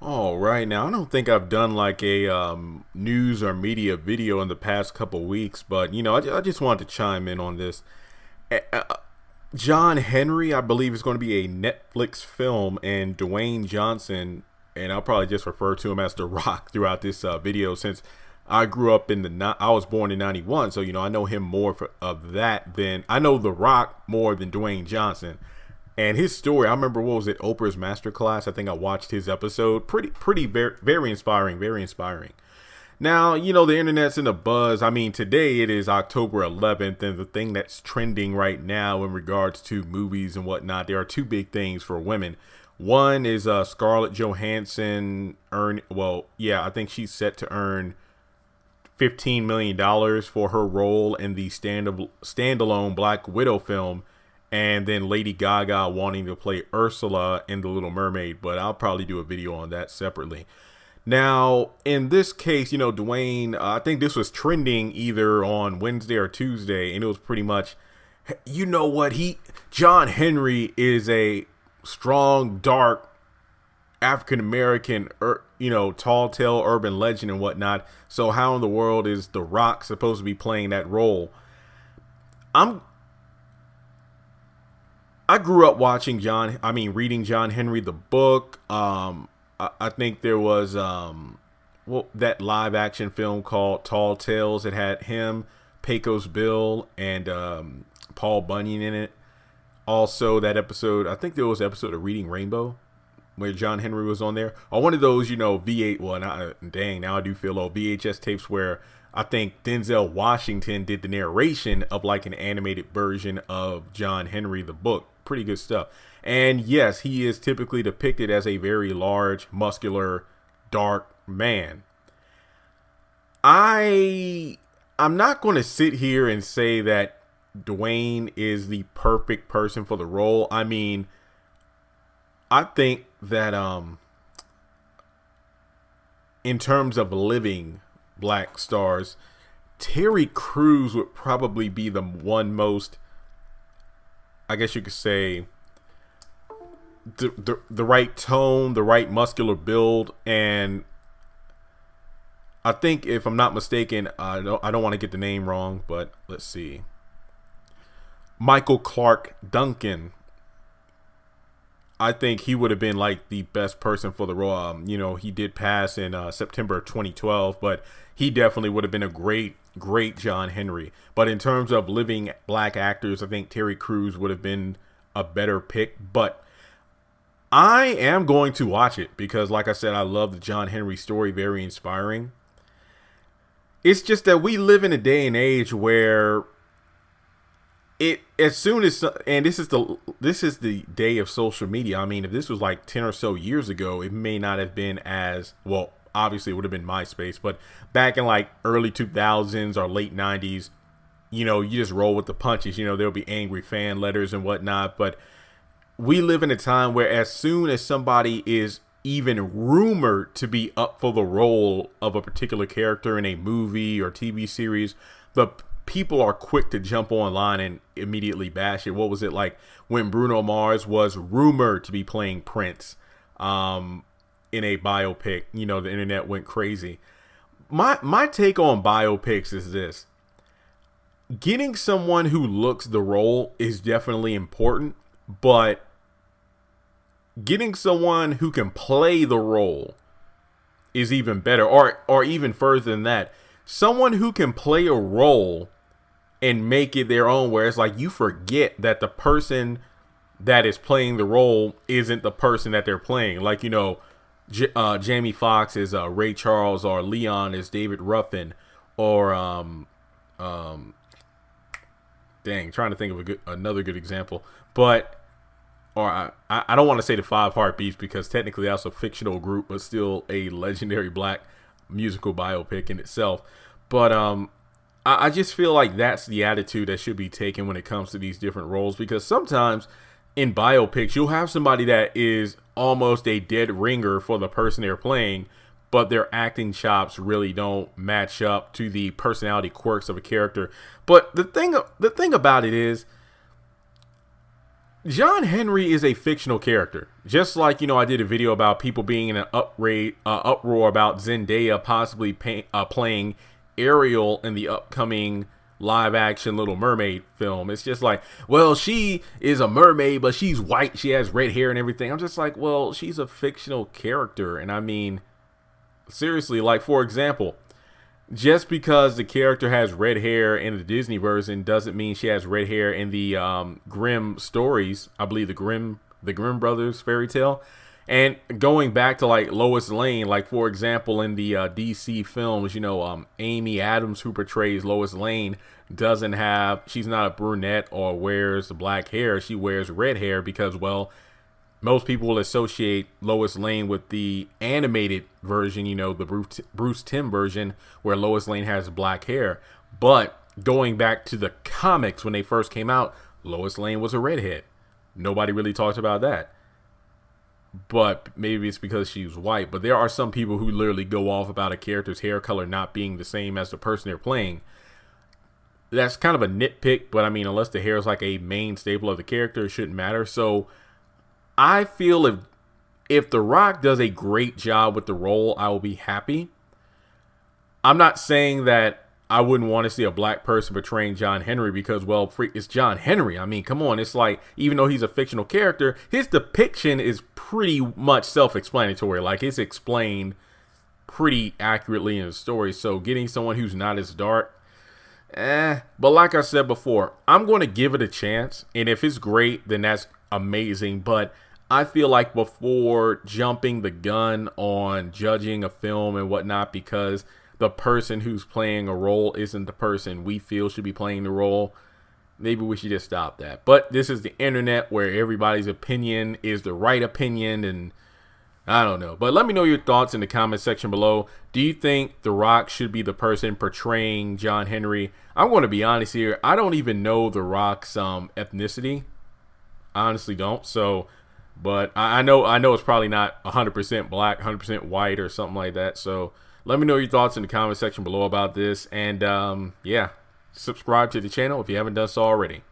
All right, now I don't think I've done like a news or media video in the past couple weeks, but I just wanted to chime in on this. John Henry, I believe, is going to be a Netflix film, and Dwayne Johnson, and I'll probably just refer to him as The Rock throughout this video, since I grew up in I was born in '91, so I know him more of that than I know The Rock more than Dwayne Johnson. And his story, I remember, what was it, Oprah's Masterclass? I think I watched his episode. Pretty, very inspiring, very inspiring. Now, the internet's in a buzz. I mean, today it is October 11th, and the thing that's trending right now in regards to movies and whatnot, there are two big things for women. One is Scarlett Johansson I think she's set to earn $15 million for her role in the standalone Black Widow film, and then Lady Gaga wanting to play Ursula in The Little Mermaid, but I'll probably do a video on that separately. Now, in this case, Dwayne, I think this was trending either on Wednesday or Tuesday, and it was pretty much, John Henry is a strong, dark, African American, tall tale urban legend and whatnot. So how in the world is The Rock supposed to be playing that role? I grew up reading John Henry the book. I think there was that live action film called Tall Tales. It had him, Pecos Bill, and Paul Bunyan in it. Also, that episode, I think there was an episode of Reading Rainbow where John Henry was on there. Or one of those, V8. Well, now I do feel old VHS tapes where I think Denzel Washington did the narration of like an animated version of John Henry the book. Pretty good stuff. And yes, he is typically depicted as a very large, muscular, dark man. I'm not going to sit here and say that Dwayne is the perfect person for the role. I mean, I think that in terms of living black stars, Terry Crews would probably be the one most, I guess you could say, the right tone, the right muscular build, and I think, if I'm not mistaken, I don't want to get the name wrong, but let's see, Michael Clark Duncan. I think he would have been like the best person for the role. He did pass in September 2012, but he definitely would have been a great John Henry. But in terms of living black actors, I think Terry Crews would have been a better pick. But I am going to watch it because, like I said, I love the John Henry story. Very inspiring. It's just that we live in a day and age where this is the day of social media. I mean, if this was like 10 or so years ago, it may not have been as well. Obviously, it would have been MySpace, but back in like early 2000s or late 90s, you just roll with the punches. There'll be angry fan letters and whatnot. But we live in a time where as soon as somebody is even rumored to be up for the role of a particular character in a movie or TV series, the people are quick to jump online and immediately bash it. What was it like when Bruno Mars was rumored to be playing Prince in a biopic? The internet went crazy. My take on biopics is this: getting someone who looks the role is definitely important, but getting someone who can play the role is even better, or even further than that. Someone who can play a role and make it their own, where it's like you forget that the person that is playing the role isn't the person that they're playing. Like, Jamie Foxx is Ray Charles, or Leon is David Ruffin, or trying to think of another good example. But I don't want to say the Five Heartbeats, because technically that's a fictional group, but still a legendary black musical biopic in itself. But I just feel like that's the attitude that should be taken when it comes to these different roles, because sometimes in biopics you'll have somebody that is almost a dead ringer for the person they're playing, but their acting chops really don't match up to the personality quirks of a character. But the thing about it is, John Henry is a fictional character. Just like, I did a video about people being in an uproar about Zendaya possibly playing Ariel in the upcoming live action Little Mermaid film. It's just like, well, she is a mermaid, but she's white. She has red hair and everything. I'm just like, well, she's a fictional character. And I mean, seriously, like, for example, just because the character has red hair in the Disney version doesn't mean she has red hair in the Grimm stories. I believe the Grimm brothers fairy tale. And going back to like Lois Lane, like for example in the DC films, Amy Adams, who portrays Lois Lane, she's not a brunette or wears black hair. She wears red hair because, well, most people will associate Lois Lane with the animated version, the Bruce Timm version, where Lois Lane has black hair. But going back to the comics when they first came out, Lois Lane was a redhead. Nobody really talked about that. But maybe it's because she's white. But there are some people who literally go off about a character's hair color not being the same as the person they're playing. That's kind of a nitpick, but I mean, unless the hair is like a main staple of the character, it shouldn't matter. So I feel if The Rock does a great job with the role, I will be happy. I'm not saying that I wouldn't want to see a black person portraying John Henry because, well, it's John Henry. I mean, come on. It's like, even though he's a fictional character, his depiction is pretty much self-explanatory. Like, it's explained pretty accurately in the story. So getting someone who's not as dark, But like I said before, I'm going to give it a chance. And if it's great, then that's amazing. But I feel like before jumping the gun on judging a film and whatnot, because the person who's playing a role isn't the person we feel should be playing the role, maybe we should just stop that. But this is the internet where everybody's opinion is the right opinion, and I don't know. But let me know your thoughts in the comment section below. Do you think The Rock should be the person portraying John Henry? I'm going to be honest here. I don't even know The Rock's ethnicity. I honestly don't. So, but I know it's probably not 100% black, 100% white or something like that. So let me know your thoughts in the comment section below about this. And yeah, subscribe to the channel if you haven't done so already.